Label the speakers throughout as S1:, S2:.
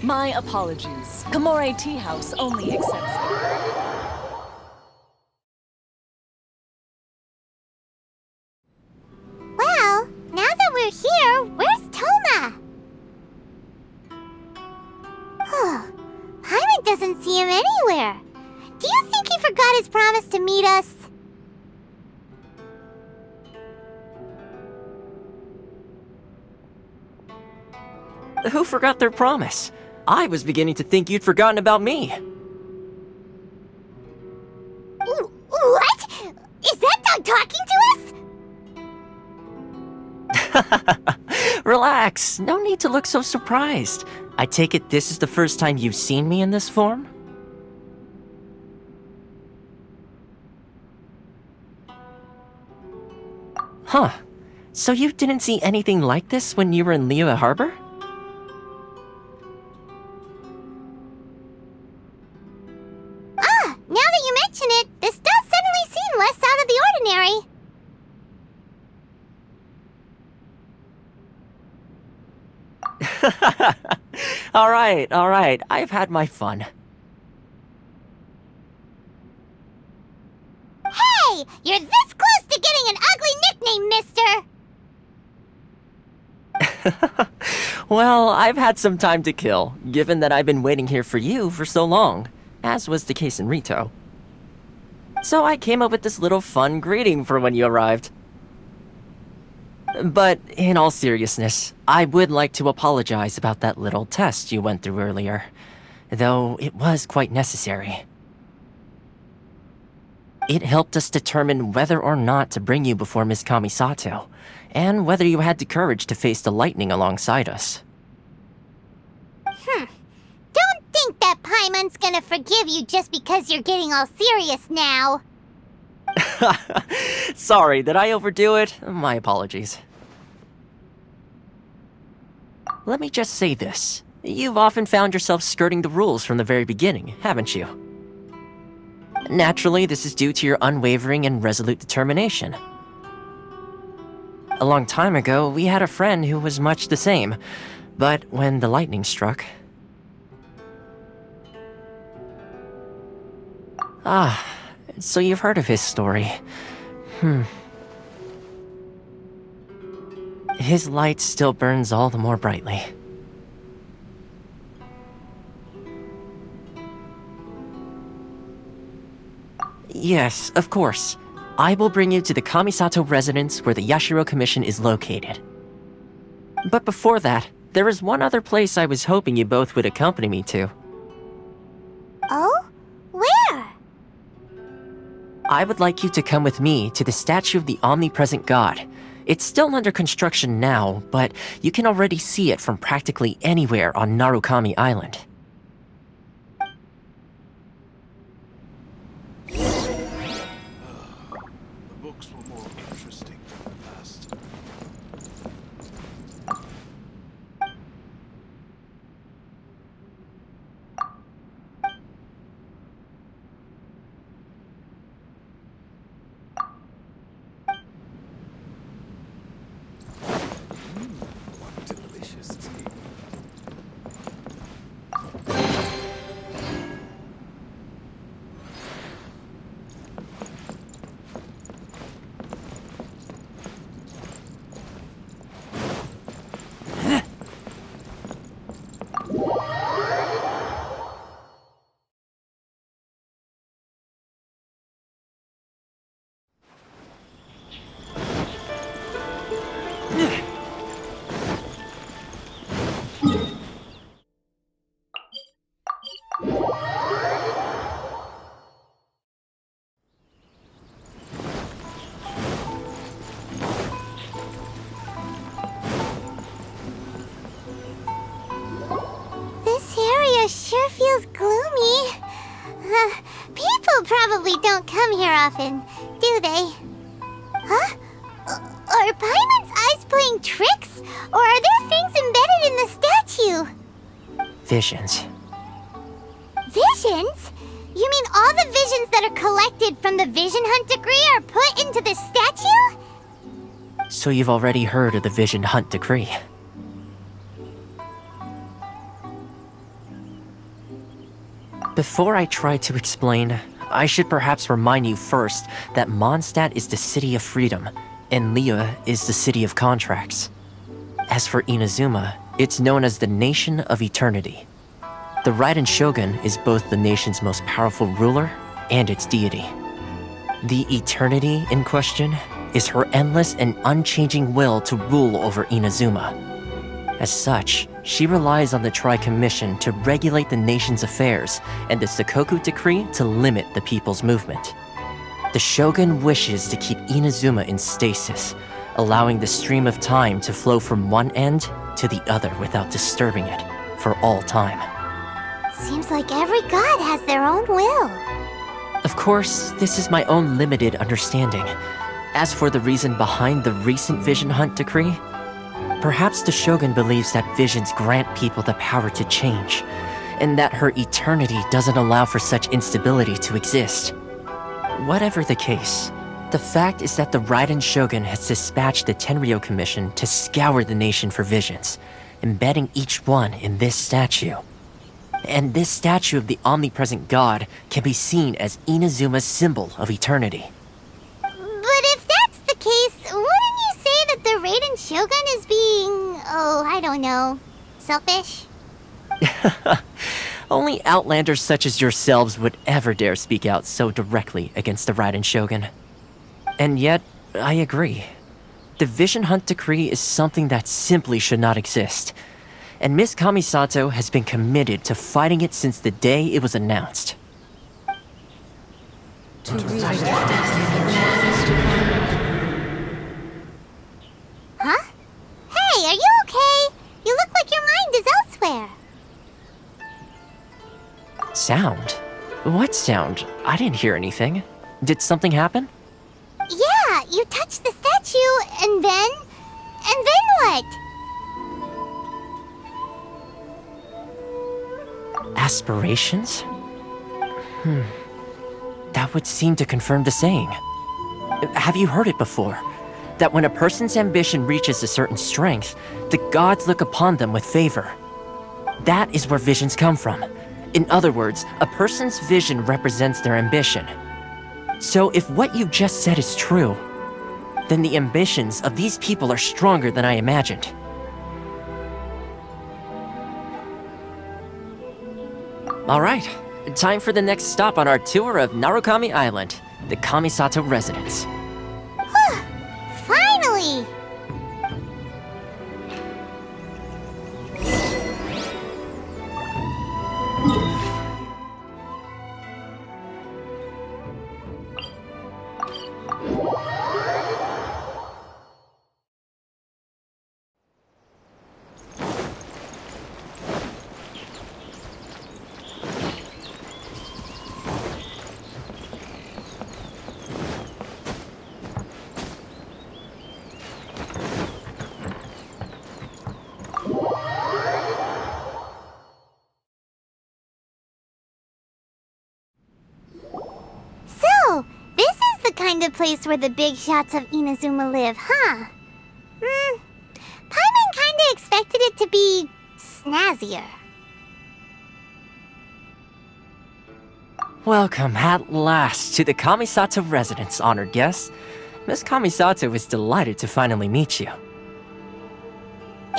S1: My apologies. Kamore Tea House only accepts...
S2: Well, now that we're here, where's Toma? Paimon doesn't see him anywhere. Do you think he forgot his promise to meet us?
S3: Who forgot their promise? I was beginning to think you'd forgotten about me.
S2: What? Is that dog talking to us?
S3: Relax, no need to look so surprised. I take it this is the first time you've seen me in this form? Huh. So you didn't see anything like this when you were in Liyue Harbor?
S2: Now that you mention it, this does suddenly seem less out of the ordinary.
S3: Alright, I've had my fun.
S2: Hey! You're this close to getting an ugly nickname, mister!
S3: Well, I've had some time to kill, given that I've been waiting here for you for so long, as was the case in Rito. So I came up with this little fun greeting for when you arrived. But in all seriousness, I would like to apologize about that little test you went through earlier, though it was quite necessary. It helped us determine whether or not to bring you before Miss Kamisato, and whether you had the courage to face the lightning alongside us.
S2: Don't think that Paimon's gonna forgive you just because you're getting all serious now.
S3: Sorry, did I overdo it? My apologies. Let me just say this. You've often found yourself skirting the rules from the very beginning, haven't you? Naturally, this is due to your unwavering and resolute determination. A long time ago, we had a friend who was much the same, but when the lightning struck... so you've heard of his story. His light still burns all the more brightly. Yes, of course. I will bring you to the Kamisato residence where the Yashiro Commission is located. But before that, there is one other place I was hoping you both would accompany me to.
S2: Oh? Where?
S3: I would like you to come with me to the statue of the omnipresent god. It's still under construction now, but you can already see it from practically anywhere on Narukami Island.
S4: The books were more interesting than the past. What delicious tea.
S2: This area sure feels gloomy. People probably don't come here often, do they? Huh? Are Paimon's eyes playing tricks? Or are there things embedded in the statue?
S3: Visions.
S2: Visions? You mean all the visions that are collected from the Vision Hunt decree are put into the statue?
S3: So you've already heard of the Vision Hunt decree. Before I try to explain, I should perhaps remind you first that Mondstadt is the city of freedom, and Liyue is the city of contracts. As for Inazuma, it's known as the Nation of Eternity. The Raiden Shogun is both the nation's most powerful ruler and its deity. The Eternity in question is her endless and unchanging will to rule over Inazuma. As such, she relies on the Tri-Commission to regulate the nation's affairs and the Sakoku Decree to limit the people's movement. The Shogun wishes to keep Inazuma in stasis, allowing the stream of time to flow from one end to the other without disturbing it for all time.
S2: Seems like every god has their own will.
S3: Of course, this is my own limited understanding. As for the reason behind the recent Vision Hunt decree, perhaps the Shogun believes that visions grant people the power to change, and that her eternity doesn't allow for such instability to exist. Whatever the case, the fact is that the Raiden Shogun has dispatched the Tenryou Commission to scour the nation for visions, embedding each one in this statue. And this statue of the omnipresent god can be seen as Inazuma's symbol of eternity.
S2: But if that's the case, wouldn't you say that the Raiden Shogun is being, I don't know, selfish?
S3: Only outlanders such as yourselves would ever dare speak out so directly against the Raiden Shogun. And yet, I agree. The Vision Hunt decree is something that simply should not exist. And Miss Kamisato has been committed to fighting it since the day it was announced.
S2: Huh? Hey, are you okay? You look like your mind is elsewhere.
S3: Sound? What sound? I didn't hear anything. Did something happen?
S2: Yeah, you touched the statue, and then what?
S3: Aspirations? That would seem to confirm the saying. Have you heard it before? That when a person's ambition reaches a certain strength, the gods look upon them with favor. That is where visions come from. In other words, a person's vision represents their ambition. So if what you just said is true, then the ambitions of these people are stronger than I imagined. Alright, time for the next stop on our tour of Narukami Island, the Kamisato residence.
S2: Finally! So, this is the kind of place where the big shots of Inazuma live, huh? Paimon kinda expected it to be snazzier.
S3: Welcome at last to the Kamisato residence, honored guests. Miss Kamisato is delighted to finally meet you.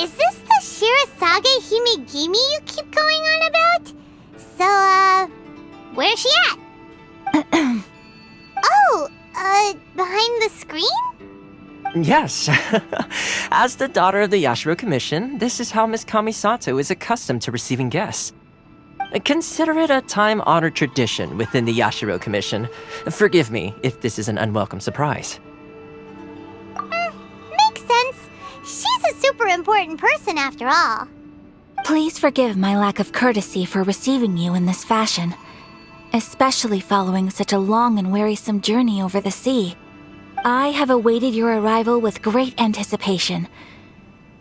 S2: Is this the Shirazage Himegimi you keep going on about? So, where's she at? Behind the screen?
S3: Yes. As the daughter of the Yashiro Commission, this is how Miss Kamisato is accustomed to receiving guests. Consider it a time-honored tradition within the Yashiro Commission. Forgive me if this is an unwelcome surprise.
S2: Makes sense. She's a super important person after all.
S5: Please forgive my lack of courtesy for receiving you in this fashion, especially following such a long and wearisome journey over the sea. I have awaited your arrival with great anticipation,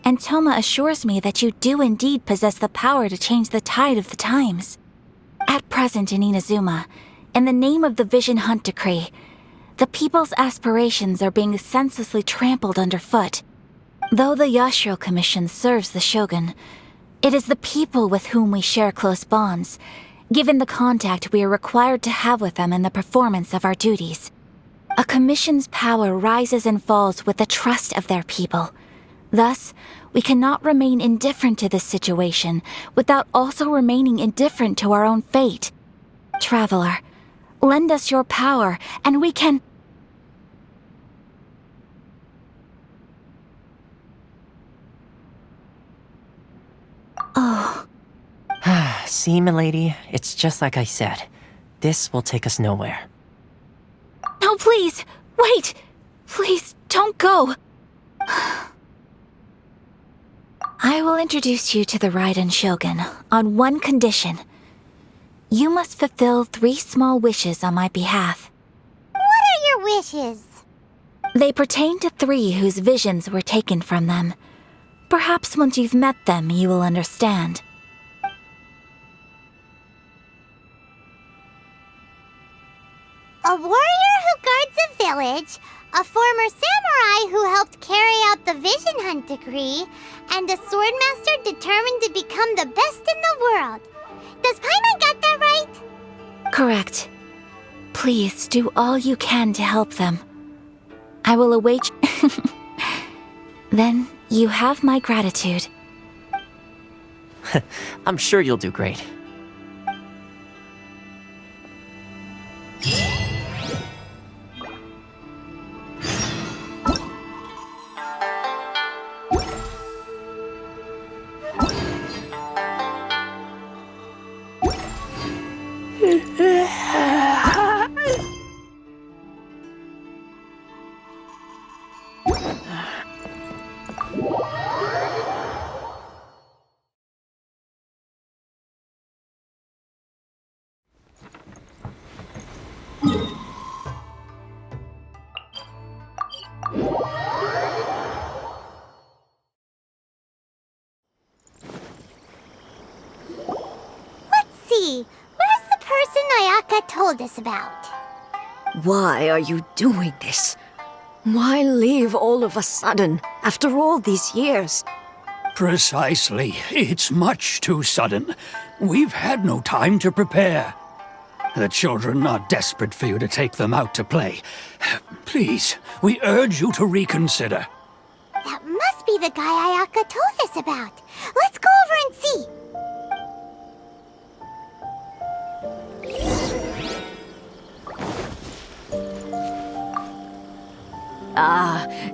S5: and Toma assures me that you do indeed possess the power to change the tide of the times. At present in Inazuma, in the name of the Vision Hunt decree, the people's aspirations are being senselessly trampled underfoot. Though the Yashiro Commission serves the Shogun, it is the people with whom we share close bonds, given the contact we are required to have with them in the performance of our duties. A commission's power rises and falls with the trust of their people. Thus, we cannot remain indifferent to this situation without also remaining indifferent to our own fate. Traveler, lend us your power, and we can... Oh.
S3: See, milady, it's just like I said. This will take us nowhere.
S5: No, please! Wait! Please, don't go! I will introduce you to the Raiden Shogun on one condition. You must fulfill 3 small wishes on my behalf.
S2: What are your wishes?
S5: They pertain to 3 whose visions were taken from them. Perhaps once you've met them, you will understand.
S2: A warrior who guards a village, a former samurai who helped carry out the Vision Hunt decree, and a swordmaster determined to become the best in the world. Does Paimon get that right?
S5: Correct. Please do all you can to help them. I will await... Then you have my gratitude.
S3: I'm sure you'll do great.
S2: Where's the person Ayaka told us about?
S6: Why are you doing this? Why leave all of a sudden, after all these years?
S7: Precisely. It's much too sudden. We've had no time to prepare. The children are desperate for you to take them out to play. Please, we urge you to reconsider.
S2: That must be the guy Ayaka told us about. Let's go over and see.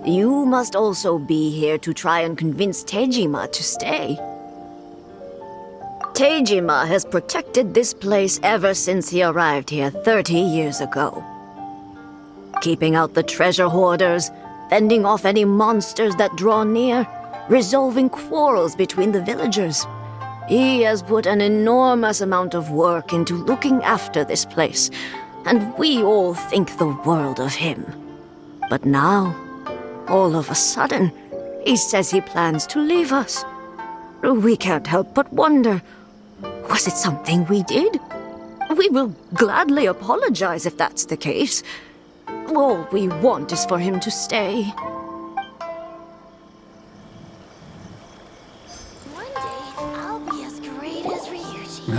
S6: You must also be here to try and convince Tejima to stay. Tejima has protected this place ever since he arrived here 30 years ago. Keeping out the treasure hoarders, fending off any monsters that draw near, resolving quarrels between the villagers. He has put an enormous amount of work into looking after this place, and we all think the world of him. But now, all of a sudden, he says he plans to leave us. We can't help but wonder, was it something we did? We will gladly apologize if that's the case. All we want is for him to stay.
S2: One day, I'll be as great as Ryuji.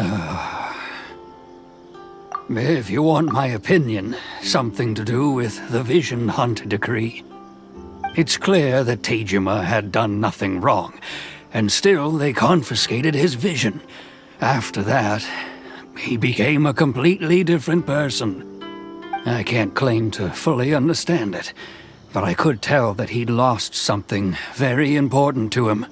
S7: If you want my opinion, something to do with the Vision Hunt decree. It's clear that Tejima had done nothing wrong, and still they confiscated his vision. After that, he became a completely different person. I can't claim to fully understand it, but I could tell that he'd lost something very important to him.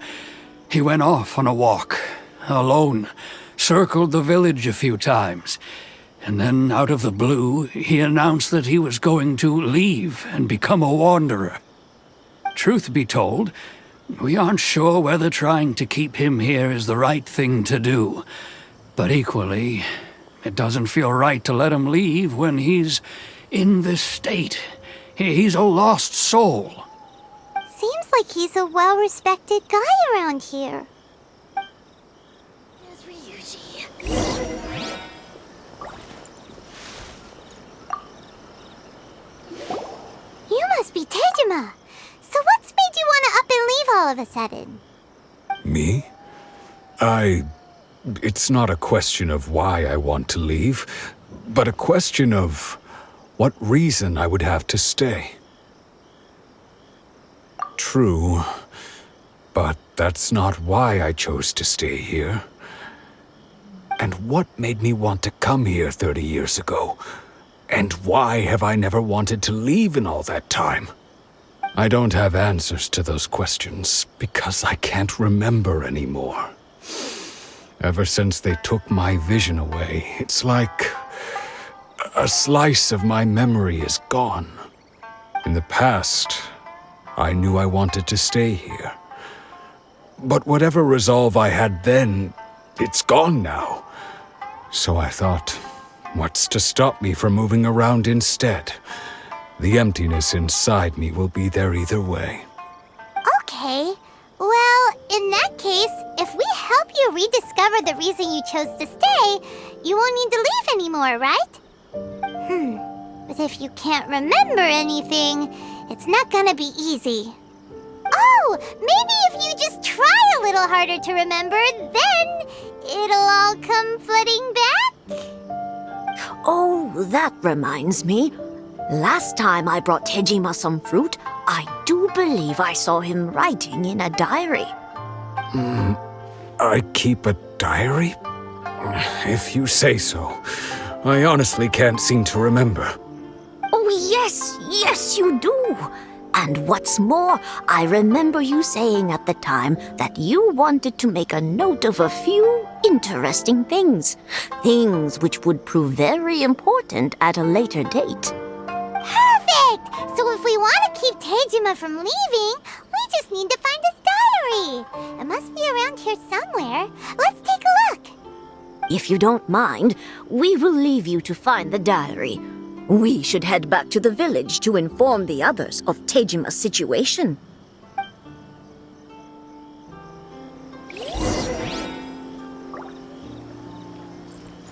S7: He went off on a walk, alone, circled the village a few times, and then out of the blue, he announced that he was going to leave and become a wanderer. Truth be told, we aren't sure whether trying to keep him here is the right thing to do. But equally, it doesn't feel right to let him leave when he's in this state. He's a lost soul.
S2: Seems like he's a well-respected guy around here. Here's Ryuji. You must be Tejima. So what's made you want to up and leave all of a sudden?
S8: Me? I It's not a question of why I want to leave, but a question of what reason I would have to stay. True, but that's not why I chose to stay here. And what made me want to come here 30 years ago? And why have I never wanted to leave in all that time? I don't have answers to those questions because I can't remember anymore. Ever since they took my vision away, it's like a slice of my memory is gone. In the past, I knew I wanted to stay here. But whatever resolve I had then, it's gone now. So I thought, what's to stop me from moving around instead? The emptiness inside me will be there either way.
S2: Okay. Well, in that case, if we help you rediscover the reason you chose to stay, you won't need to leave anymore, right? But if you can't remember anything, it's not gonna be easy. Oh, maybe if you just try a little harder to remember, then it'll all come flooding back?
S6: Oh, that reminds me. Last time I brought Tejima some fruit, I do believe I saw him writing in a diary.
S8: I keep a diary? If you say so. I honestly can't seem to remember.
S6: Oh, yes, you do. And what's more, I remember you saying at the time that you wanted to make a note of a few interesting things. Things which would prove very important at a later date.
S2: Perfect! So if we want to keep Tejima from leaving, we just need to find his diary. It must be around here somewhere. Let's take a look.
S6: If you don't mind, we will leave you to find the diary. We should head back to the village to inform the others of Tejima's situation.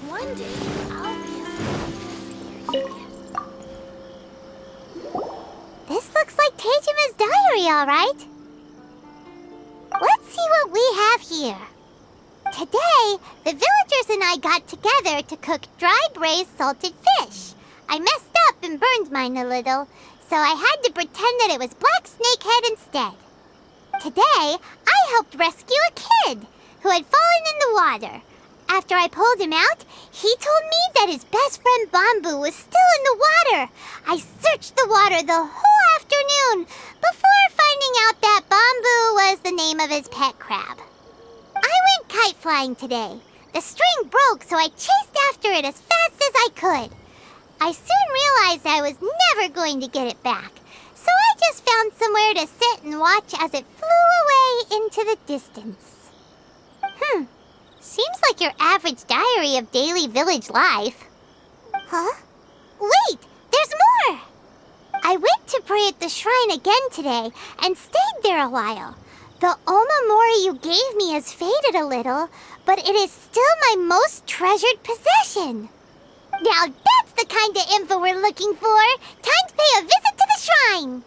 S2: One day, I'll be This looks like Tejima's diary, all right. Let's see what we have here. Today, the villagers and I got together to cook dry braised salted fish. I messed up and burned mine a little, so I had to pretend that it was black snakehead instead. Today, I helped rescue a kid who had fallen in the water. After I pulled him out, he told me that his best friend Bamboo was still in the water. I searched the water the whole afternoon before finding out that Bamboo was the name of his pet crab. I went kite flying today. The string broke, so I chased after it as fast as I could. I soon realized I was never going to get it back, so I just found somewhere to sit and watch as it flew away into the distance. Seems like your average diary of daily village life. Huh? Wait, there's more! I went to pray at the shrine again today and stayed there a while. The omamori you gave me has faded a little, but it is still my most treasured possession. Now that's the kind of info we're looking for. Time to pay a visit to the shrine.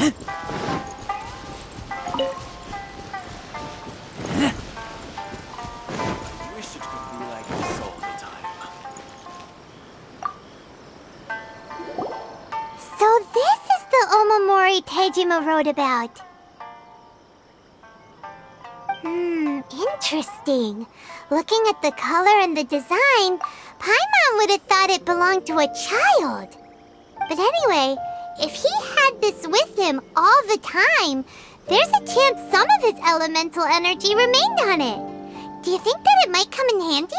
S4: I wish it could be like this all the time.
S2: So this is the omamori Tejima wrote about. Interesting. Looking at the color and the design, Paimon would have thought it belonged to a child. But anyway, if he had this with him all the time, there's a chance some of his elemental energy remained on it. Do you think that it might come in handy?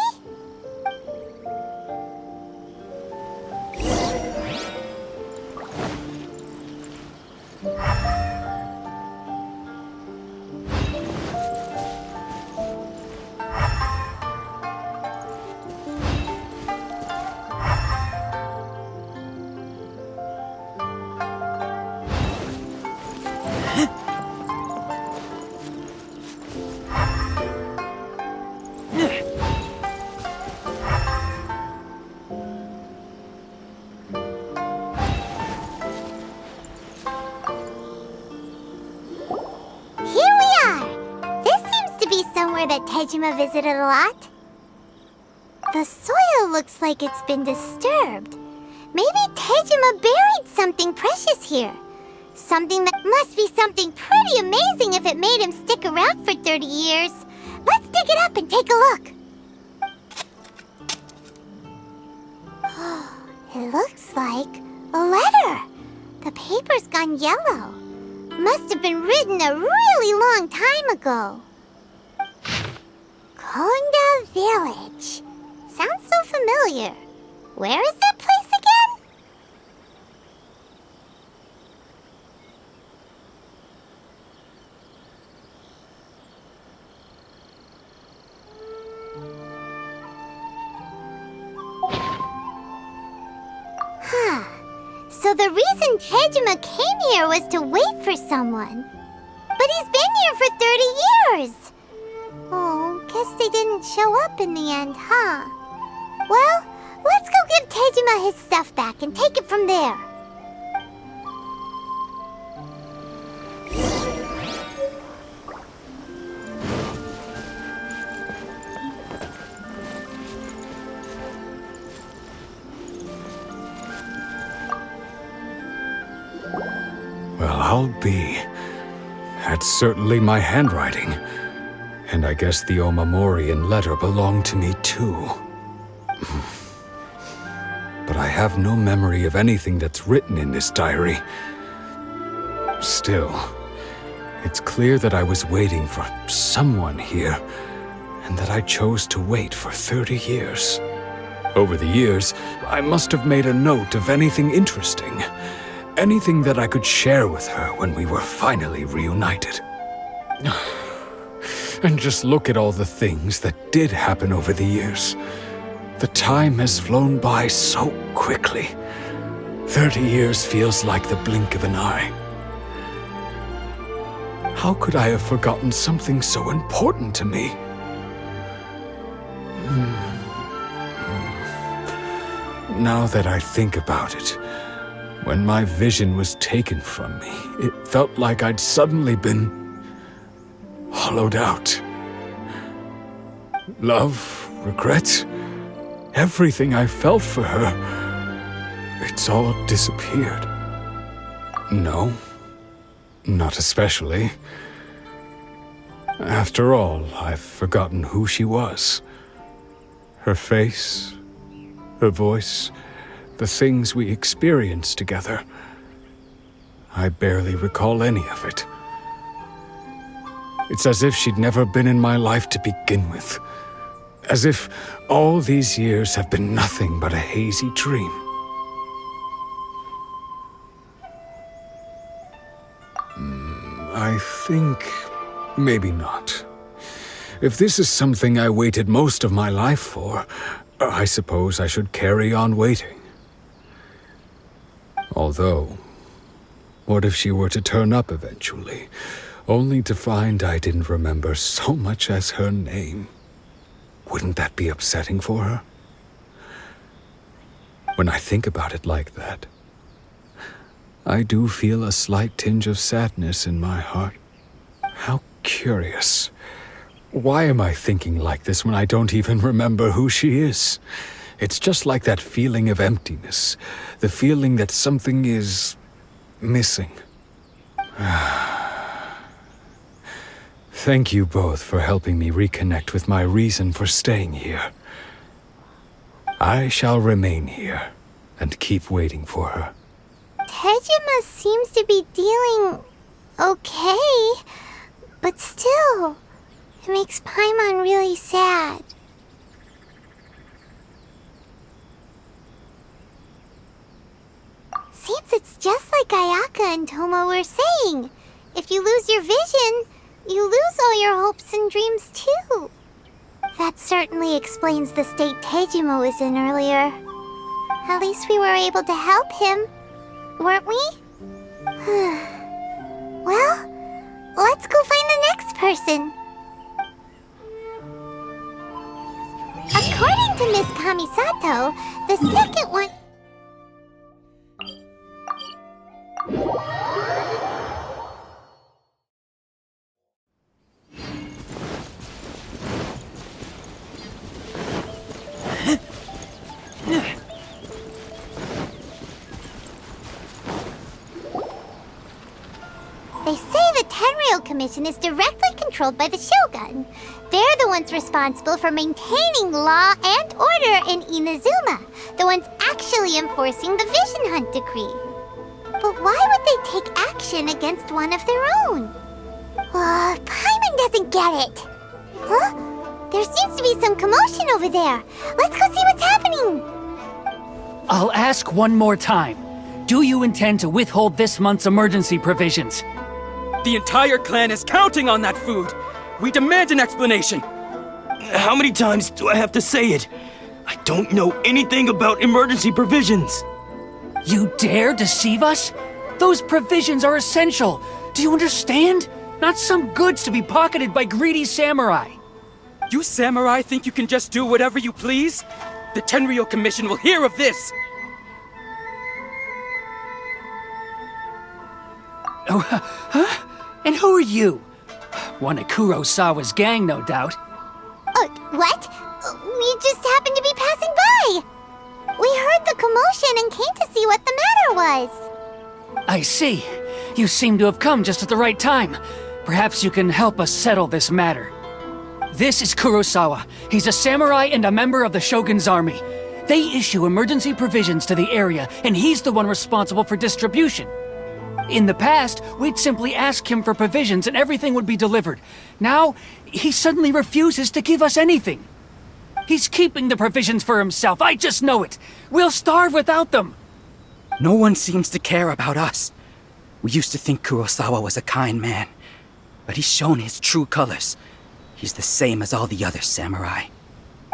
S2: somewhere that Tejima visited a lot? The soil looks like it's been disturbed. Maybe Tejima buried something precious here. Something that must be something pretty amazing if it made him stick around for 30 years. Let's dig it up and take a look. It looks like a letter. The paper's gone yellow. Must have been written a really long time ago. Konda Village. Sounds so familiar. Where is that place again? Huh. So the reason Tejima came here was to wait for someone. But he's been here for 30 years. Oh, guess they didn't show up in the end, huh? Well, let's go give Tejima his stuff back and take it from there.
S8: Well, I'll be. That's certainly my handwriting. And I guess the Omamorian letter belonged to me too. But I have no memory of anything that's written in this diary. Still, it's clear that I was waiting for someone here, and that I chose to wait for 30 years. Over the years, I must have made a note of anything interesting. Anything that I could share with her when we were finally reunited. And just look at all the things that did happen over the years. The time has flown by so quickly. 30 years feels like the blink of an eye. How could I have forgotten something so important to me? Now that I think about it, when my vision was taken from me, it felt like I'd suddenly been hollowed out. Love, regret, everything I felt for her, it's all disappeared. No, not especially. After all, I've forgotten who she was. Her face, her voice, the things we experienced together. I barely recall any of it. It's as if she'd never been in my life to begin with. As if all these years have been nothing but a hazy dream. I think maybe not. If this is something I waited most of my life for, I suppose I should carry on waiting. Although, what if she were to turn up eventually, only to find I didn't remember so much as her name? Wouldn't that be upsetting for her? When I think about it like that, I do feel a slight tinge of sadness in my heart. How curious. Why am I thinking like this when I don't even remember who she is? It's just like that feeling of emptiness, the feeling that something is missing. Thank you both for helping me reconnect with my reason for staying here. I shall remain here and keep waiting for her.
S2: Tejima seems to be dealing okay, but still, it makes Paimon really sad. Seems it's just like Ayaka and Tomo were saying. If you lose your vision, you lose all your hopes and dreams too. That certainly explains the state Tejima was in earlier. At least we were able to help him, weren't we? Well, let's go find the next person. According to Miss Kamisato, the second one... say the Tenryou Commission is directly controlled by the Shogun. They're the ones responsible for maintaining law and order in Inazuma, the ones actually enforcing the Vision Hunt Decree. But why would they take action against one of their own? Paimon doesn't get it. Huh? There seems to be some commotion over there. Let's go see what's happening.
S9: I'll ask one more time. Do you intend to withhold this month's emergency provisions?
S10: The entire clan is counting on that food! We demand an explanation!
S11: How many times do I have to say it? I don't know anything about emergency provisions!
S9: You dare deceive us? Those provisions are essential. Do you understand? Not some goods to be pocketed by greedy samurai.
S10: You samurai think you can just do whatever you please? The Tenryou Commission will hear of this!
S9: Oh, huh? And who are you? One of Kurosawa's gang, no doubt.
S2: What? We just happened to be passing by. We heard the commotion and came to see what the matter was.
S9: I see. You seem to have come just at the right time. Perhaps you can help us settle this matter. This is Kurosawa. He's a samurai and a member of the Shogun's army. They issue emergency provisions to the area, and he's the one responsible for distribution. In the past, we'd simply ask him for provisions and everything would be delivered. Now, he suddenly refuses to give us anything. He's keeping the provisions for himself, I just know it. We'll starve without them.
S10: No one seems to care about us. We used to think Kurosawa was a kind man, but he's shown his true colors. He's the same as all the other samurai.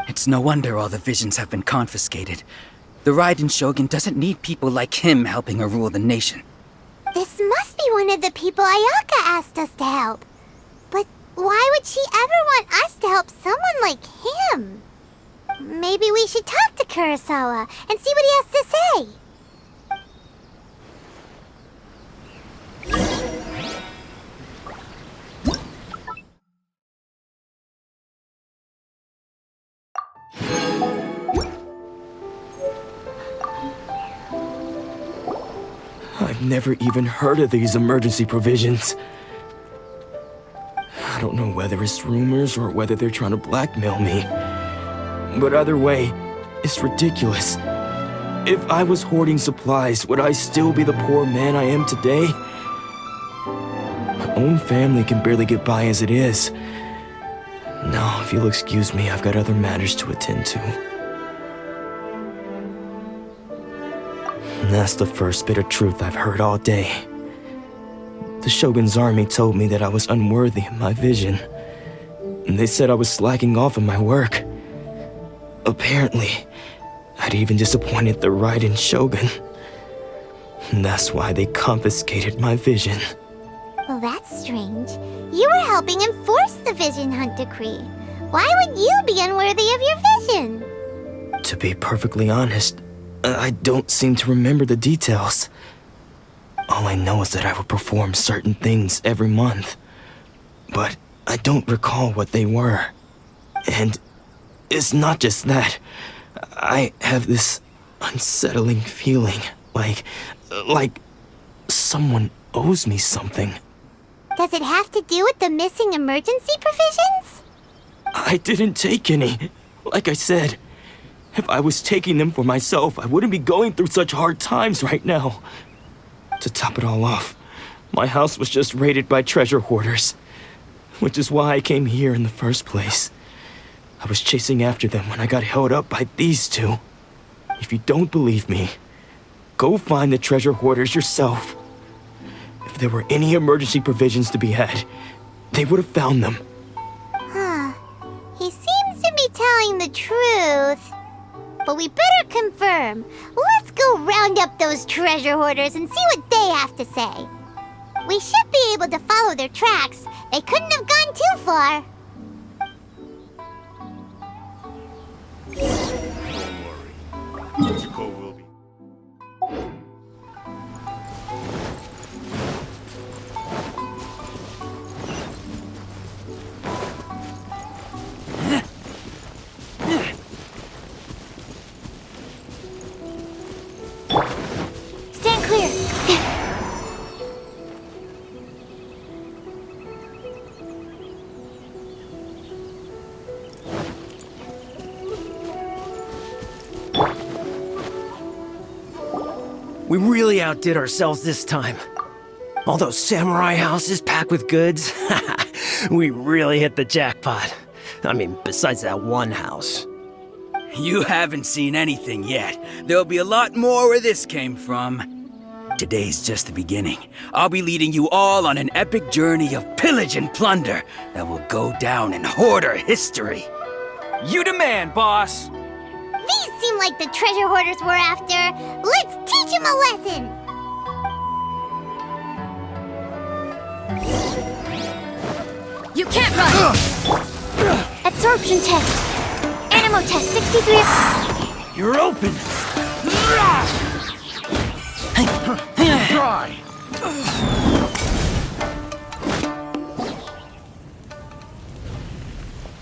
S10: It's no wonder all the visions have been confiscated. The Raiden Shogun doesn't need people like him helping her rule the nation.
S2: This must be one of the people Ayaka asked us to help. But why would she ever want us to help someone like him? Maybe we should talk to Kurosawa and see what he has to say.
S11: I've never even heard of these emergency provisions. I don't know whether it's rumors or whether they're trying to blackmail me. But either way, it's ridiculous. If I was hoarding supplies, would I still be the poor man I am today? My own family can barely get by as it is. Now, if you'll excuse me, I've got other matters to attend to. And that's the first bit of truth I've heard all day. The Shogun's army told me that I was unworthy of my vision. And they said I was slacking off in my work. Apparently, I'd even disappointed the Raiden Shogun. And that's why they confiscated my vision.
S2: Well, that's strange. You were helping enforce the Vision Hunt Decree. Why would you be unworthy of your vision?
S11: To be perfectly honest, I don't seem to remember the details. All I know is that I would perform certain things every month. But I don't recall what they were. And it's not just that. I have this unsettling feeling, like someone owes me something.
S2: Does it have to do with the missing emergency provisions?
S11: I didn't take any. Like I said, if I was taking them for myself, I wouldn't be going through such hard times right now. To top it all off, my house was just raided by treasure hoarders, which is why I came here in the first place. I was chasing after them when I got held up by these two. If you don't believe me, go find the treasure hoarders yourself. If there were any emergency provisions to be had, they would have found them.
S2: Huh. He seems to be telling the truth. But we better confirm. Let's go round up those treasure hoarders and see what they have to say. We should be able to follow their tracks. They couldn't have gone too far.
S4: Don't worry. Ichigo will be...
S2: Stand clear.
S12: We really outdid ourselves this time. All those samurai houses packed with goods. We really hit the jackpot. I mean, besides that one house.
S10: You haven't seen anything yet. There'll be a lot more where this came from. Today's just the beginning. I'll be leading you all on an epic journey of pillage and plunder that will go down in hoarder history.
S9: You demand, boss!
S2: These seem like the treasure hoarders we're after. Let's teach them a lesson!
S5: You can't run! Absorption test. Animo test 63.
S11: You're open!
S4: Try!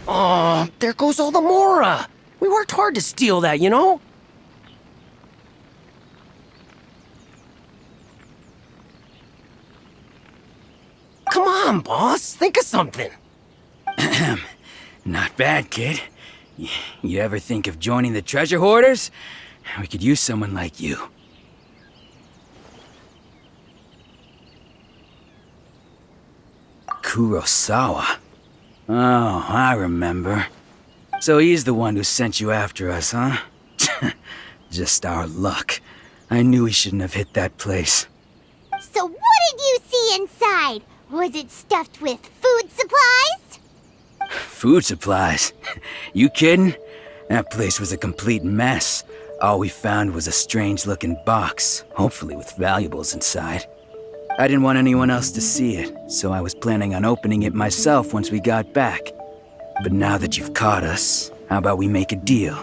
S12: Aw, there goes all the Mora. We worked hard to steal that, you know? Come on, boss. Think of something.
S10: Not bad, kid. You ever think of joining the treasure hoarders? We could use someone like you. Kurosawa. Oh, I remember. So he's the one who sent you after us, huh? Just our luck. I knew he shouldn't have hit that place.
S2: So what did you see inside? Was it stuffed with food supplies?
S10: Food supplies? You kidding? That place was a complete mess. All we found was a strange-looking box, hopefully with valuables inside. I didn't want anyone else to see it, so I was planning on opening it myself once we got back. But now that you've caught us, how about we make a deal?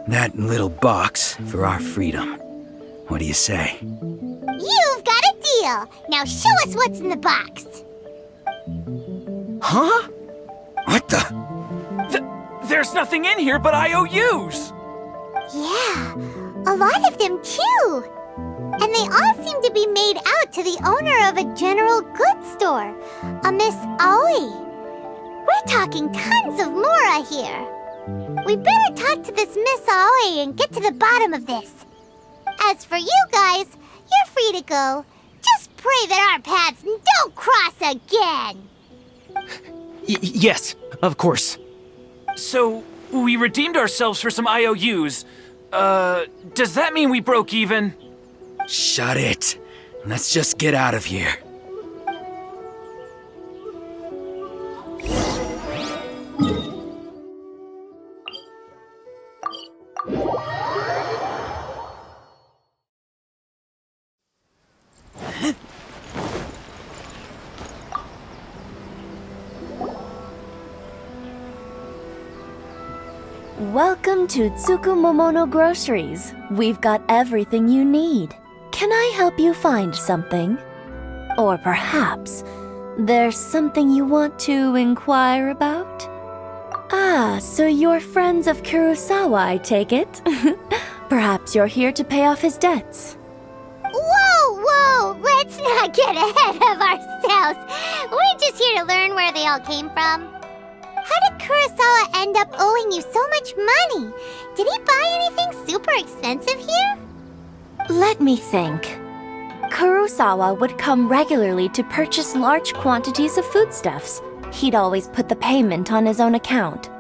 S10: That little box for our freedom. What do you say?
S2: You've got a deal! Now show us what's in the box!
S12: Huh?
S10: What the?
S9: There's nothing in here but IOUs!
S2: Yeah, a lot of them too! And they all seem to be made out to the owner of a general goods store, a Miss Aoi. We're talking tons of Mora here. We better talk to this Miss Aoi and get to the bottom of this. As for you guys, you're free to go. Just pray that our paths don't cross again.
S12: Yes, of course.
S9: So, we redeemed ourselves for some IOUs. Does that mean we broke even?
S10: Shut it. Let's just get out of here.
S13: Welcome to Tsukumomono Groceries. We've got everything you need. Can I help you find something? Or perhaps there's something you want to inquire about? Ah, so you're friends of Kurosawa, I take it? Perhaps you're here to pay off his debts.
S2: Whoa! Let's not get ahead of ourselves. We're just here to learn where they all came from. How did Kurosawa end up owing you so much money? Did he buy anything super expensive here?
S13: Let me think. Kurosawa would come regularly to purchase large quantities of foodstuffs. He'd always put the payment on his own account.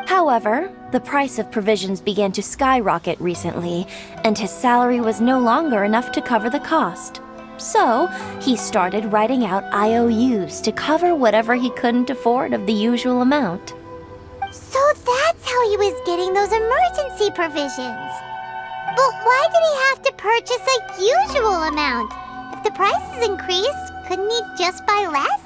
S13: However, the price of provisions began to skyrocket recently, and his salary was no longer enough to cover the cost. So, he started writing out IOUs to cover whatever he couldn't afford of the usual amount.
S2: So that's how he was getting those emergency provisions. But why did he have to purchase a usual amount? If the prices increased, couldn't he just buy less?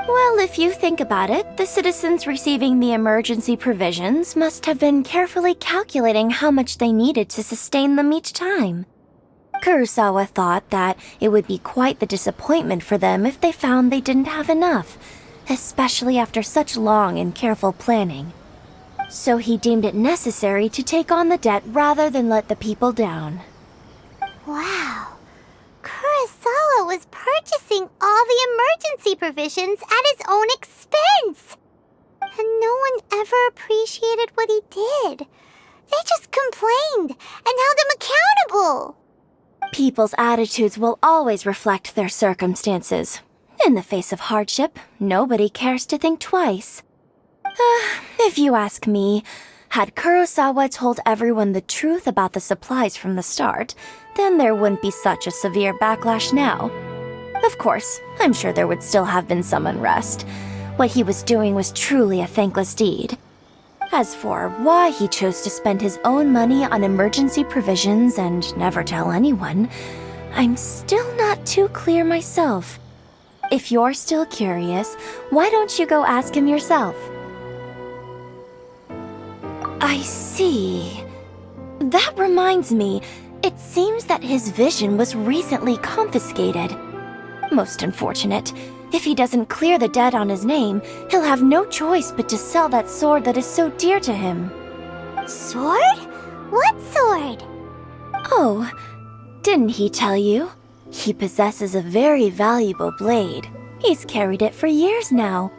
S13: Well, if you think about it, the citizens receiving the emergency provisions must have been carefully calculating how much they needed to sustain them each time. Kurosawa thought that it would be quite the disappointment for them if they found they didn't have enough, especially after such long and careful planning. So he deemed it necessary to take on the debt rather than let the people down.
S2: Wow. Kurosawa was purchasing all the emergency provisions at his own expense. And no one ever appreciated what he did. They just complained and held him accountable.
S13: People's attitudes will always reflect their circumstances. In the face of hardship, nobody cares to think twice. If you ask me, had Kurosawa told everyone the truth about the supplies from the start, then there wouldn't be such a severe backlash now. Of course, I'm sure there would still have been some unrest. What he was doing was truly a thankless deed. As for why he chose to spend his own money on emergency provisions and never tell anyone, I'm still not too clear myself. If you're still curious, why don't you go ask him yourself? I see. That reminds me, it seems that his vision was recently confiscated. Most unfortunate. If he doesn't clear the debt on his name, he'll have no choice but to sell that sword that is so dear to him.
S2: Sword? What sword?
S13: Oh, didn't he tell you? He possesses a very valuable blade. He's carried it for years now.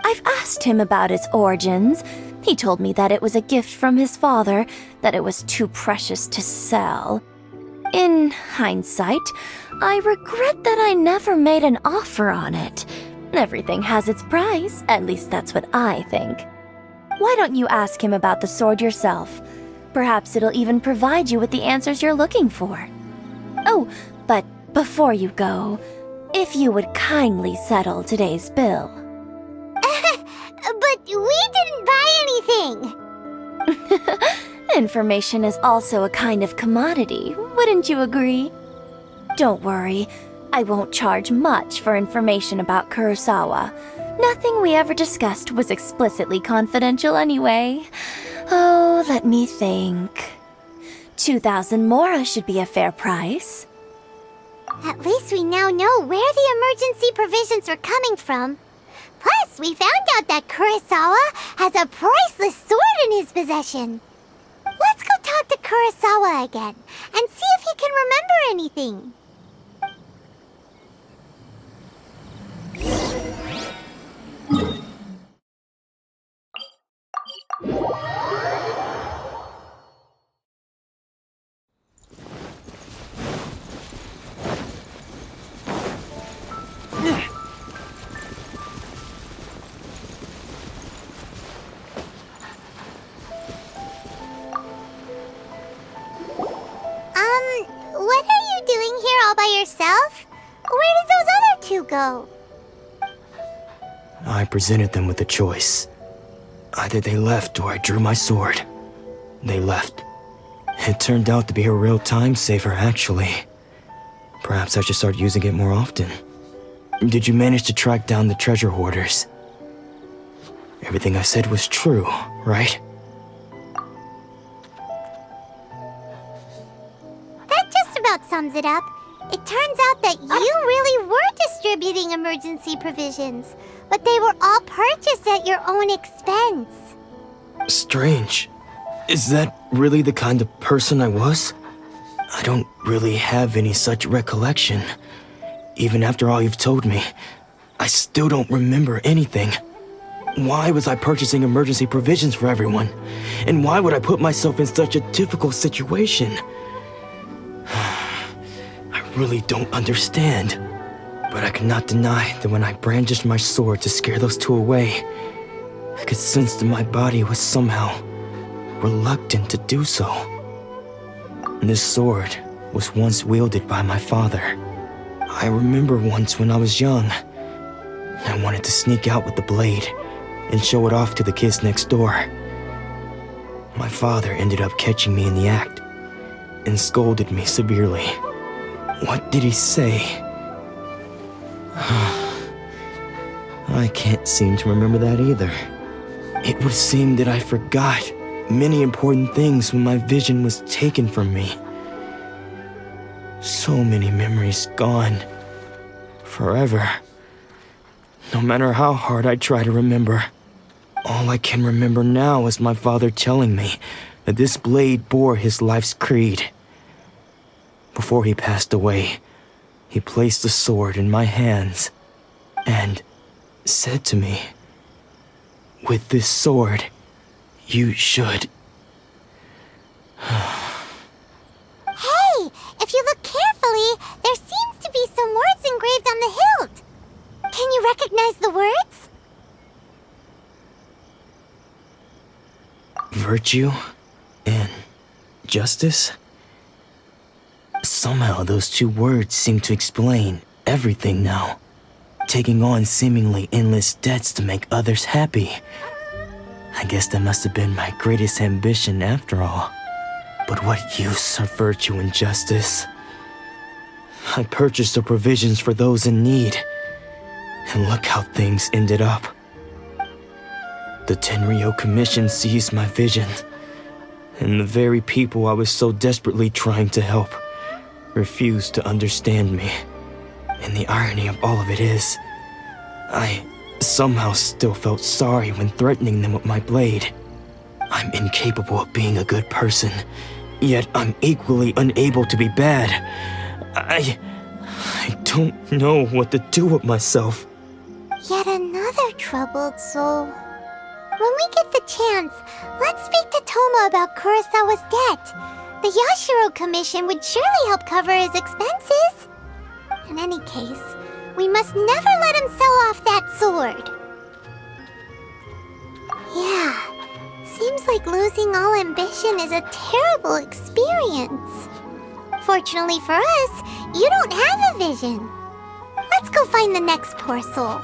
S13: I've asked him about its origins. He told me that it was a gift from his father, that it was too precious to sell. In hindsight, I regret that I never made an offer on it. Everything has its price, at least that's what I think. Why don't you ask him about the sword yourself? Perhaps it'll even provide you with the answers you're looking for. Oh, but before you go, if you would kindly settle today's bill.
S2: But we didn't buy anything!
S13: Information is also a kind of commodity, wouldn't you agree? Don't worry, I won't charge much for information about Kurosawa. Nothing we ever discussed was explicitly confidential anyway. Oh, let me think. 2,000 mora should be a fair price.
S2: At least we now know where the emergency provisions are coming from. Plus, we found out that Kurosawa has a priceless sword in his possession. Let's go talk to Kurosawa again, and see if he can remember anything. What are you doing here all by yourself? Where did those other two go?
S11: I presented them with a choice. Either they left or I drew my sword. They left. It turned out to be a real time saver, actually. Perhaps I should start using it more often. Did you manage to track down the treasure hoarders? Everything I said was true, right?
S2: That just about sums it up. It turns out that you really were distributing emergency provisions, but they were all purchased at your own expense.
S11: Strange. Is that really the kind of person I was? I don't really have any such recollection. Even after all you've told me, I still don't remember anything. Why was I purchasing emergency provisions for everyone? And why would I put myself in such a difficult situation? I really don't understand. But I cannot deny that when I brandished my sword to scare those two away, I could sense that my body was somehow reluctant to do so. This sword was once wielded by my father. I remember once when I was young, I wanted to sneak out with the blade and show it off to the kids next door. My father ended up catching me in the act and scolded me severely. What did he say? I can't seem to remember that either. It would seem that I forgot many important things when my vision was taken from me. So many memories gone. Forever. No matter how hard I try to remember, all I can remember now is my father telling me that this blade bore his life's creed. Before he passed away, he placed the sword in my hands and said to me, "With this sword, you should..."
S2: Hey, if you look carefully, recognize the words?
S11: Virtue and justice? Somehow those two words seem to explain everything now. Taking on seemingly endless debts to make others happy. I guess that must have been my greatest ambition after all. But what use are virtue and justice? I purchased the provisions for those in need. And look how things ended up. The Tenryou Commission seized my vision. And the very people I was so desperately trying to help refused to understand me. And the irony of all of it is, I somehow still felt sorry when threatening them with my blade. I'm incapable of being a good person, yet I'm equally unable to be bad. I don't know what to do with myself.
S2: Yet another troubled soul. When we get the chance, let's speak to Toma about Kurosawa's debt. The Yashiro Commission would surely help cover his expenses. In any case, we must never let him sell off that sword. Yeah, seems like losing all ambition is a terrible experience. Fortunately for us, you don't have a vision. Let's go find the next poor soul.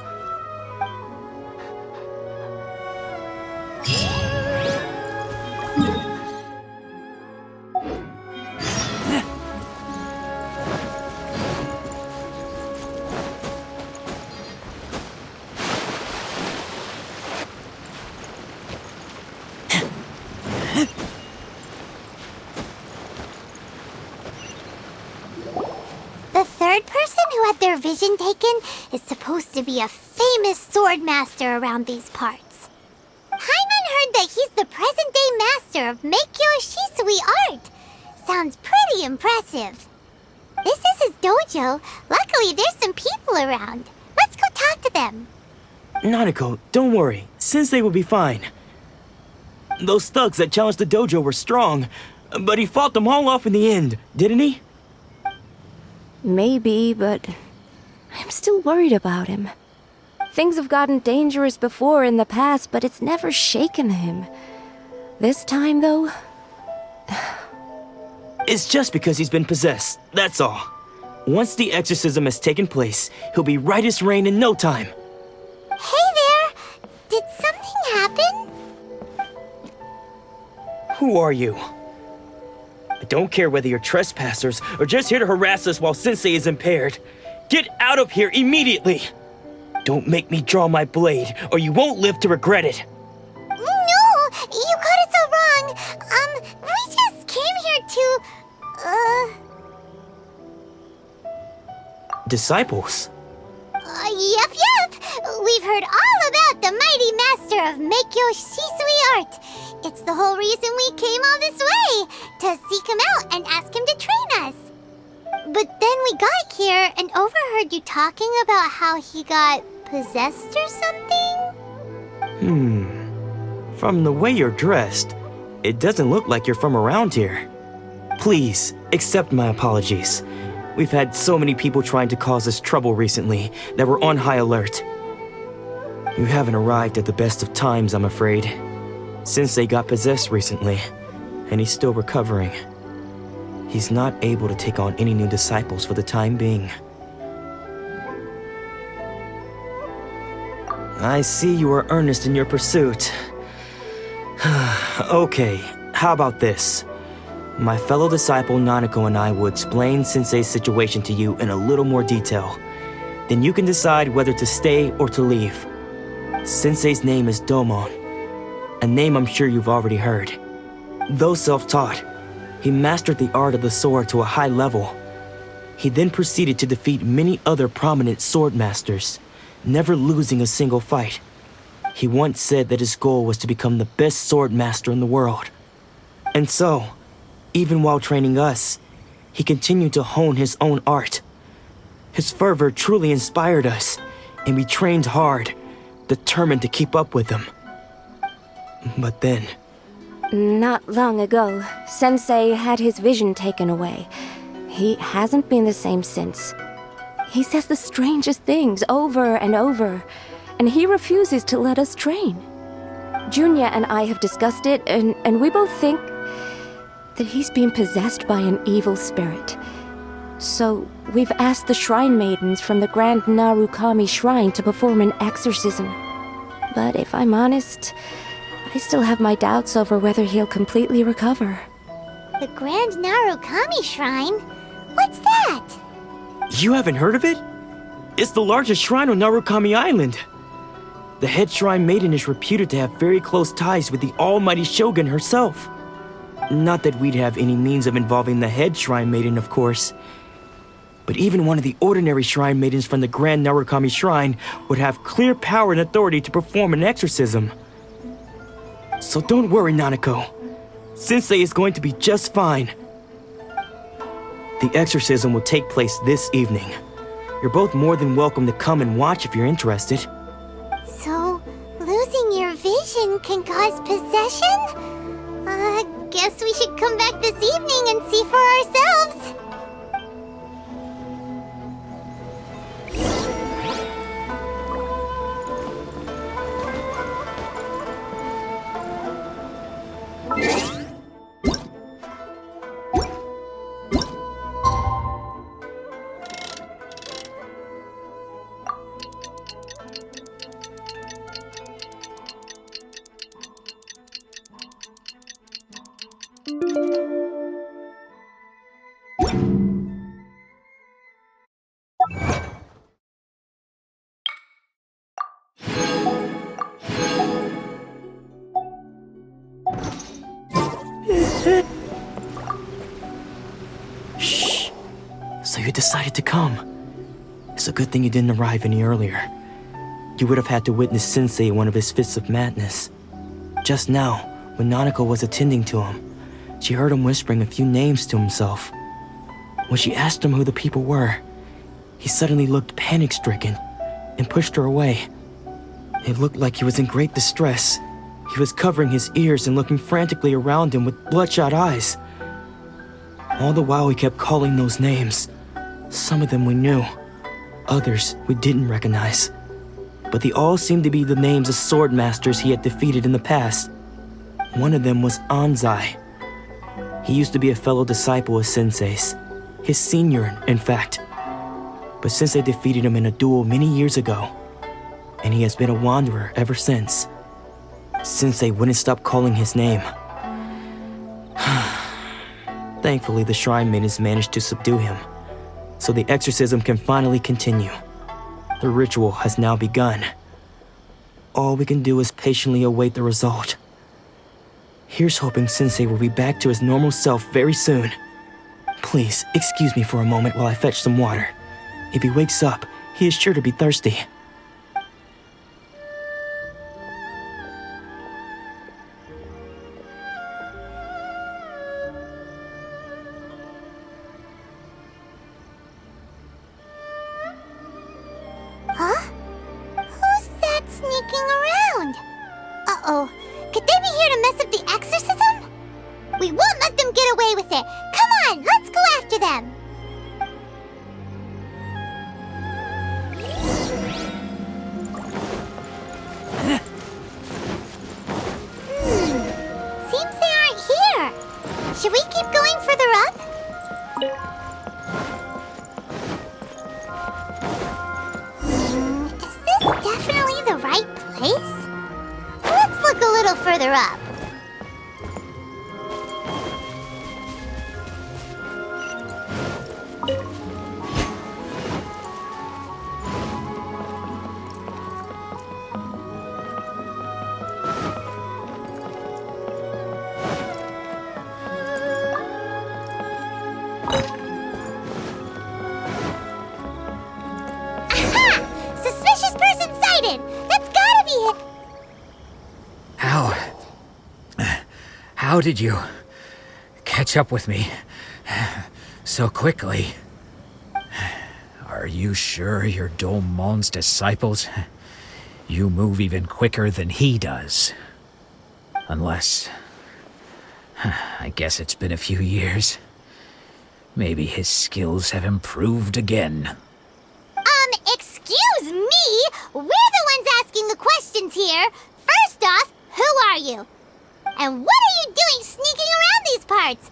S2: The third person who had their vision taken is supposed to be a famous sword master around these parts. Paimon heard that he's the present-day master of Meikyo Shisui art. Sounds pretty impressive. This is his dojo. Luckily, there's some people around. Let's go talk to them.
S11: Nanako, don't worry. Sensei will be fine. Those thugs that challenged the dojo were strong, but he fought them all off in the end, didn't he?
S13: Maybe, but I'm still worried about him. Things have gotten dangerous before in the past, but it's never shaken him. This time, though...
S11: It's just because he's been possessed, that's all. Once the exorcism has taken place, he'll be right as rain in no time.
S2: Hey there! Did something happen?
S11: Who are you? I don't care whether you're trespassers or just here to harass us while Sensei is impaired. Get out of here immediately! Don't make me draw my blade, or you won't live to regret it.
S2: No! You got it so wrong! We just came here to...
S11: Disciples?
S2: Yep. We've heard all about the mighty master of Meikyo Shisui art. It's the whole reason we came all this way, to seek him out and ask him to train us. But then we got here and overheard you talking about how he got possessed or something?
S11: From the way you're dressed, it doesn't look like you're from around here. Please, accept my apologies. We've had so many people trying to cause us trouble recently that we're on high alert. You haven't arrived at the best of times, I'm afraid. Sensei got possessed recently, and he's still recovering. He's not able to take on any new disciples for the time being. I see you are earnest in your pursuit. Okay, how about this? My fellow disciple Nanako and I will explain Sensei's situation to you in a little more detail. Then you can decide whether to stay or to leave. Sensei's name is Domon, a name I'm sure you've already heard. Though self-taught, he mastered the art of the sword to a high level. He then proceeded to defeat many other prominent sword masters, never losing a single fight. He once said that his goal was to become the best sword master in the world. And so, even while training us, he continued to hone his own art. His fervor truly inspired us, and we trained hard, determined to keep up with him. But then...
S13: Not long ago, Sensei had his vision taken away. He hasn't been the same since.
S14: He says the strangest things over and over, and he refuses to let us train. Junya and I have discussed it, and we both think that he's being possessed by an evil spirit. So we've asked the shrine maidens from the Grand Narukami Shrine to perform an exorcism. But if I'm honest, I still have my doubts over whether he'll completely recover.
S2: The Grand Narukami Shrine? What's that?
S11: You haven't heard of it? It's the largest shrine on Narukami Island. The head shrine maiden is reputed to have very close ties with the almighty Shogun herself. Not that we'd have any means of involving the head shrine maiden, of course. But even one of the ordinary shrine maidens from the Grand Narukami Shrine would have clear power and authority to perform an exorcism. So don't worry, Nanako. Sensei is going to be just fine. The exorcism will take place this evening. You're both more than welcome to come and watch if you're interested.
S2: So, losing your vision can cause possession? Guess we should come back this evening and see for ourselves.
S11: Shh. So you decided to come. It's a good thing you didn't arrive any earlier. You would have had to witness Sensei in one of his fits of madness. Just now, when Nanako was attending to him, she heard him whispering a few names to himself. When she asked him who the people were, he suddenly looked panic-stricken and pushed her away. It looked like he was in great distress. He was covering his ears and looking frantically around him with bloodshot eyes. All the while he kept calling those names. Some of them we knew, others we didn't recognize. But they all seemed to be the names of sword masters he had defeated in the past. One of them was Anzai. He used to be a fellow disciple of Sensei's, his senior, in fact. But Sensei defeated him in a duel many years ago, and he has been a wanderer ever since. Sensei wouldn't stop calling his name. Thankfully, the shrine maidens managed to subdue him, so the exorcism can finally continue. The ritual has now begun. All we can do is patiently await the result. Here's hoping Sensei will be back to his normal self very soon. Please, excuse me for a moment while I fetch some water. If he wakes up, he is sure to be thirsty.
S2: Huh? Who's that sneaking around? Uh-oh. Could they be here to mess up the exorcism? We won't let them get away with it. Come on, let's go after them. Seems they aren't here. Should we keep going further up? Is this definitely the right place? Let's look a little further up. Aha! Suspicious person sighted! That's gotta be it!
S7: How did you catch up with me so quickly? Are you sure you're Domon's disciples? You move even quicker than he does. Unless... I guess it's been a few years. Maybe his skills have improved again.
S2: We're the ones asking the questions here. First off, who are you? And what are you doing sneaking around these parts?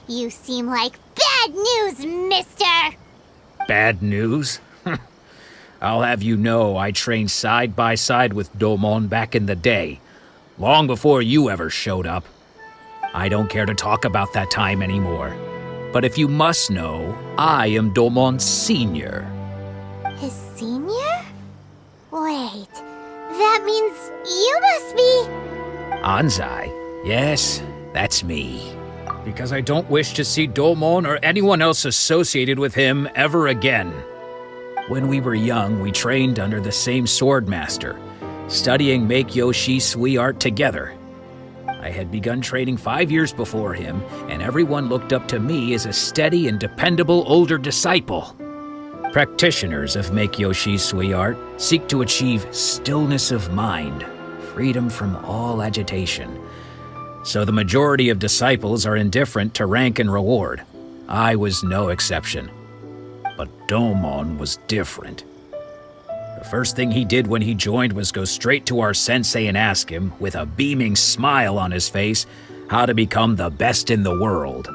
S2: You seem like bad news, mister.
S15: Bad news? I'll have you know I trained side by side with Domon back in the day, long before you ever showed up. I don't care to talk about that time anymore. But if you must know, I am Domon's senior.
S2: His senior? Wait, that means you must be...
S15: Anzai? Yes, that's me. Because I don't wish to see Domon or anyone else associated with him ever again. When we were young, we trained under the same swordmaster, studying Make-Yoshi Sui art together. I had begun training 5 years before him, and everyone looked up to me as a steady and dependable older disciple. Practitioners of Make-Yoshi Sui art seek to achieve stillness of mind, freedom from all agitation. So the majority of disciples are indifferent to rank and reward. I was no exception. But Domon was different. The first thing he did when he joined was go straight to our sensei and ask him, with a beaming smile on his face, how to become the best in the world.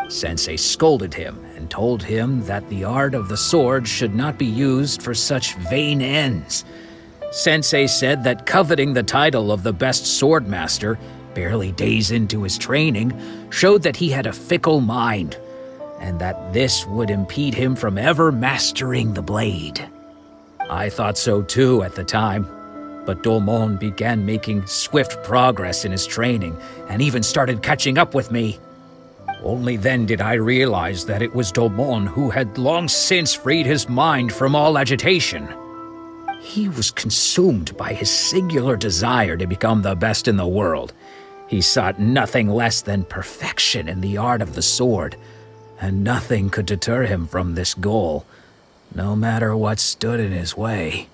S15: Sensei scolded him and told him that the art of the sword should not be used for such vain ends. Sensei said that coveting the title of the best swordmaster, barely days into his training, showed that he had a fickle mind, and that this would impede him from ever mastering the blade. I thought so too at the time, but Domon began making swift progress in his training and even started catching up with me. Only then did I realize that it was Domon who had long since freed his mind from all agitation. He was consumed by his singular desire to become the best in the world. He sought nothing less than perfection in the art of the sword, and nothing could deter him from this goal, no matter what stood in his way.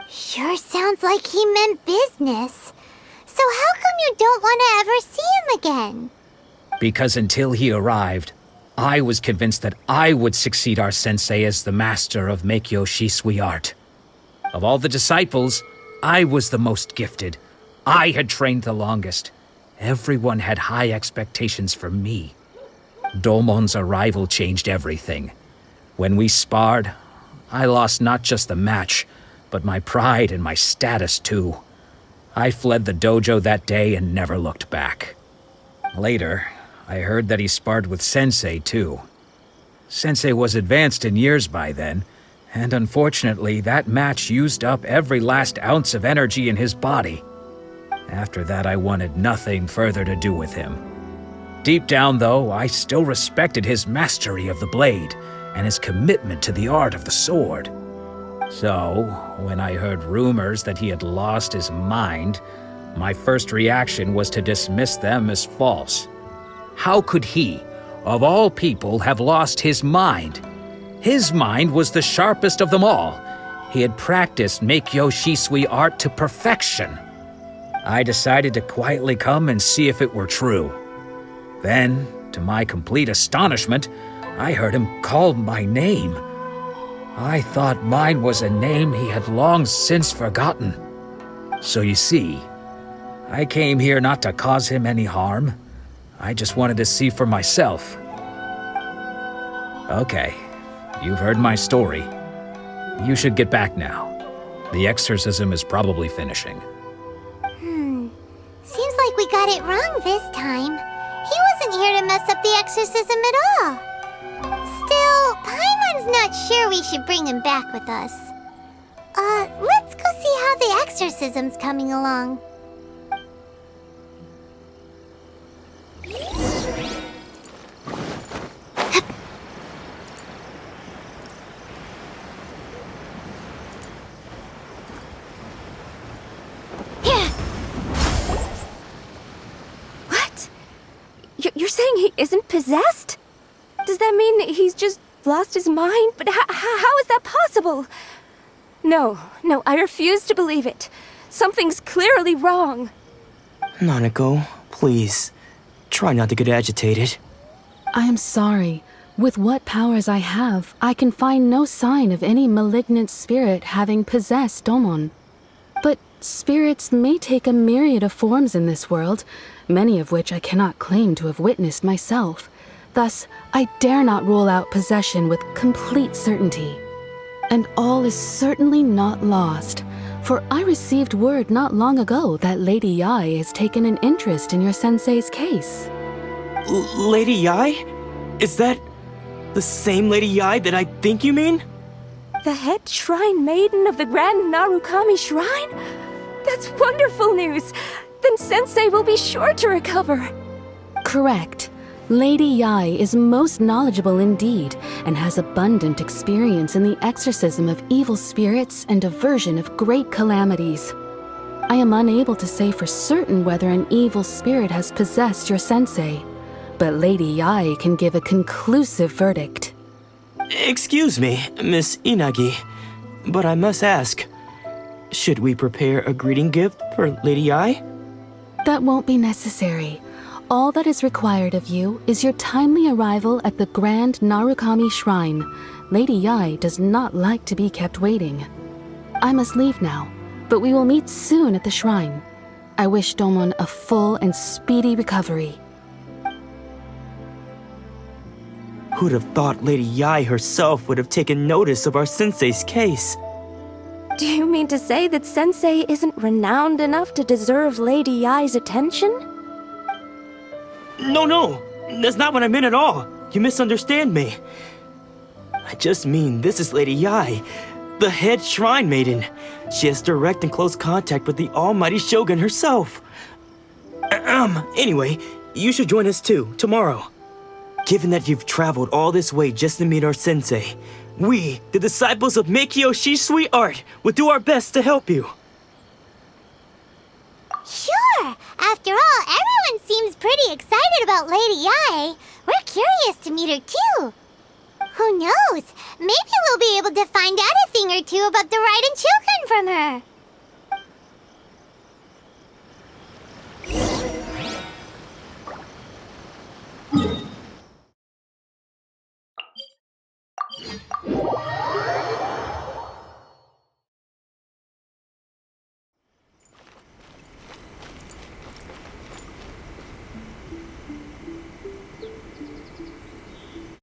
S2: Sure sounds like he meant business. So how come you don't want to ever see him again?
S15: Because until he arrived, I was convinced that I would succeed our sensei as the master of Make-Yoshi Sui art. Of all the disciples, I was the most gifted. I had trained the longest. Everyone had high expectations from me. Domon's arrival changed everything. When we sparred, I lost not just the match, but my pride and my status too. I fled the dojo that day and never looked back. Later, I heard that he sparred with Sensei too. Sensei was advanced in years by then, and unfortunately that match used up every last ounce of energy in his body. After that, I wanted nothing further to do with him. Deep down, though, I still respected his mastery of the blade and his commitment to the art of the sword. So, when I heard rumors that he had lost his mind, my first reaction was to dismiss them as false. How could he, of all people, have lost his mind? His mind was the sharpest of them all. He had practiced Make-Yoshi Sui art to perfection. I decided to quietly come and see if it were true. Then, to my complete astonishment, I heard him call my name. I thought mine was a name he had long since forgotten. So you see, I came here not to cause him any harm. I just wanted to see for myself. Okay, you've heard my story. You should get back now. The exorcism is probably finishing.
S2: Seems like we got it wrong this time. He wasn't here to mess up the exorcism at all. Still, Paimon's not sure we should bring him back with us. Let's go see how the exorcism's coming along.
S14: You're saying he isn't possessed? Does that mean he's just lost his mind? But how is that possible? No, I refuse to believe it. Something's clearly wrong.
S11: Nanako, please. Try not to get agitated.
S1: I am sorry,
S16: With what powers I have, I can find no sign of any malignant spirit having possessed Domon. But spirits may take a myriad of forms in this world, many of which I cannot claim to have witnessed myself. Thus, I dare not rule out possession with complete certainty. And all is certainly not lost, for I received word not long ago that Lady Yai has taken an interest in your sensei's case.
S11: Lady Yai? Is that the same Lady Yai that I think you mean?
S14: The head shrine maiden of the Grand Narukami Shrine? That's wonderful news! Then Sensei will be sure to recover.
S16: Correct. Lady Yai is most knowledgeable indeed, and has abundant experience in the exorcism of evil spirits and aversion of great calamities. I am unable to say for certain whether an evil spirit has possessed your sensei, but Lady Yai can give a conclusive verdict.
S11: Excuse me, Miss Inagi, but I must ask, should we prepare a greeting gift for Lady Yai?
S16: That won't be necessary. All that is required of you is your timely arrival at the Grand Narukami Shrine. Lady Yai does not like to be kept waiting. I must leave now, but we will meet soon at the shrine. I wish Domon a full and speedy recovery.
S11: Who'd have thought Lady Yai herself would have taken notice of our sensei's case?
S14: Do you mean to say that Sensei isn't renowned enough to deserve Lady Yai's attention?
S11: No, that's not what I meant at all. You misunderstand me. I just mean this is Lady Yai, the head shrine maiden. She has direct and close contact with the almighty Shogun herself. Anyway, you should join us too, tomorrow. Given that you've traveled all this way just to meet our sensei, we, the disciples of Meikyo Shisui Art, will do our best to help you.
S2: Sure! After all, everyone seems pretty excited about Lady Yai. We're curious to meet her too. Who knows? Maybe we'll be able to find out a thing or two about the Raiden Children from her.